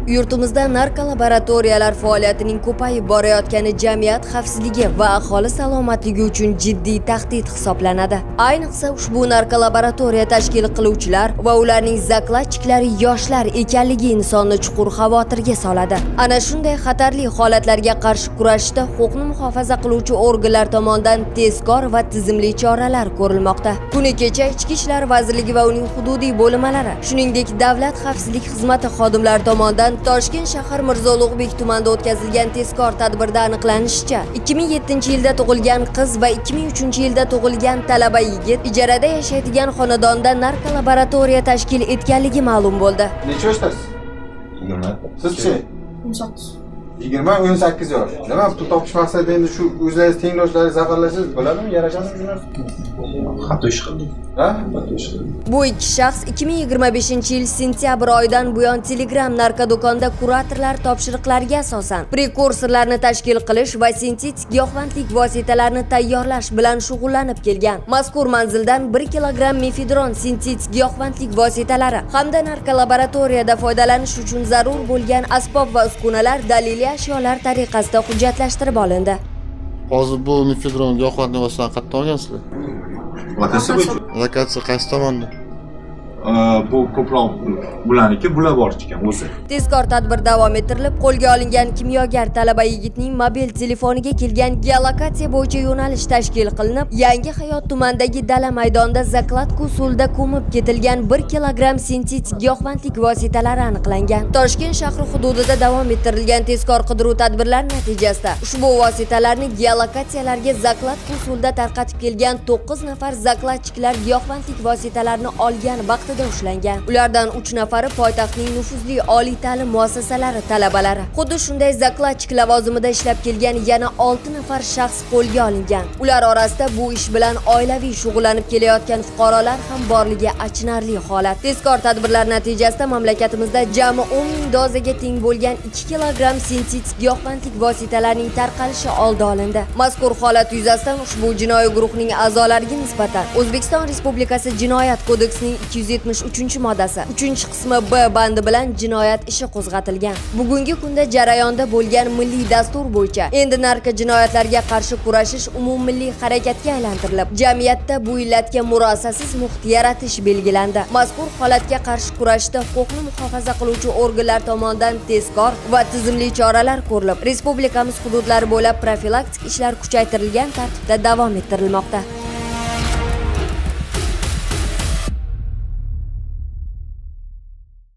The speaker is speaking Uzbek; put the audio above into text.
Yurtimizda narkolaboratoriyalar faoliyatining ko'payib borayotgani jamiyat xavfsizligi va aholi salomatligi uchun jiddiy tahdid hisoblanadi. Ayniqsa ushbu narkolaboratoriya tashkil qiluvchilar va ularning zakladchiklari yoshlar ekanligi insonni chuqur xavotirga soladi. Ana shunday xatarli holatlarga qarshi kurashishda huquqni muhofaza qiluvchi organlar tomonidan tezkor va tizimli choralar ko'rilmoqda. Kuni kecha Ichki ishlar vazirligi va uning hududiy bo'linmalari, shuningdek Davlat xavfsizlik xizmati xodimlari tomonidan Toshkent shahar Mirzo Ulug'bek tumanida o'tkazilgan tezkor tadbirda aniqlanishicha, 2007-yilda tug'ilgan qiz va 2003-yilda tug'ilgan talaba yigit ijarada yashaydigan xonadonda narkolaboratoriya tashkil etganligi ma'lum bo'ldi. Necha yoshdasiz? 20. Sizchi? 18. 20-18 yosh. Nima pul topish maqsadida endi shu o'zlaringiz tengdoshlaringiz zaharlashingiz bo'ladimi? Yarashasizmi? Xato ish qildik. Ha? Xato ish qildik. Bu ikki shaxs 2025-yil sentyabr oyidan buyon Telegram narkodo'konda kuratorlar topshiriqlariga asosan prekursorlarni tashkil qilish va sintetik giyohvandlik vositalarini tayyorlash bilan shug'ullanib kelgan. Mazkur manzildan 1 kilogramm mefedron sintetik giyohvandlik vositalari hamda narkolaboratoriyada foydalanish uchun zarur bo'lgan asbob va uskunalar daliliy ashyolar tariqasida hujjatlashtirib olindi. Hozir bu mefedron giyohvandlik vositalarini qayerdan olgansizlar? Lokatsiya bo'yicha. Lokatsiya qaysi tomonda? Bu ko'proq bularniki bular bor ekan o'zi. Tezkor tadbir davom ettirilib, qo'lga olingan kimyogar talaba yigitning mobil telefoniga kelgan geolokatsiya bo'yicha yo'nalish tashkil qilinib, Yangi Hayot tumanidagi dala maydonida zakladka usulida ko'mib ketilgan 1 kilogramm sintetik giyohvandlik vositalari aniqlangan. Toshkent shahri hududida davom ettirilgan tezkor qidiruv tadbirlari natijasida ushbu vositalarni geolokatsiyalarga zakladka usulida tarqatib kelgan 9 nafar zakladchilar giyohvandlik vositalarini olgan vaqtida ushlangan. Ulardan 3 nafari poytaxtning nufuzli oliy ta'lim muassasalari talabalari. Xuddi shunday zakladchik lavozimida ishlab kelgan yana 6 nafar shaxs qo'lga olingan. Ular orasida bu ish bilan oilaviy shug'ullanib kelayotgan fuqarolar ham borligi achinarli holat. Tezkor tadbirlar natijasida mamlakatimizda jami 10 ming dozaga teng bo'lgan 2 kilogramm sintetik giyohvandlik vositalarining tarqalishi oldi olindi. Mazkur holat yuzasidan ushbu jinoiy guruhning a'zolariga nisbatan O'zbekiston Respublikasi Jinoyat kodeksining 273-moddasi 3-qismi B bandi bilan jinoyat ishi qo'zg'atilgan. Bugungi kunda jarayonda bo'lgan milliy dastur bo'yicha endi narko jinoyatlarga qarshi kurashish umummilliy harakatga aylantirilib, jamiyatda bu illatga murosasiz muhit yaratish belgilandi. Mazkur holatga qarshi kurashishda huquqni muhofaza qiluvchi organlar tomonidan tezkor va tizimli choralar ko'rilib, respublikamiz hududlari bo'ylab profilaktik ishlar kuchaytirilgan tartibda davom ettirilmoqda.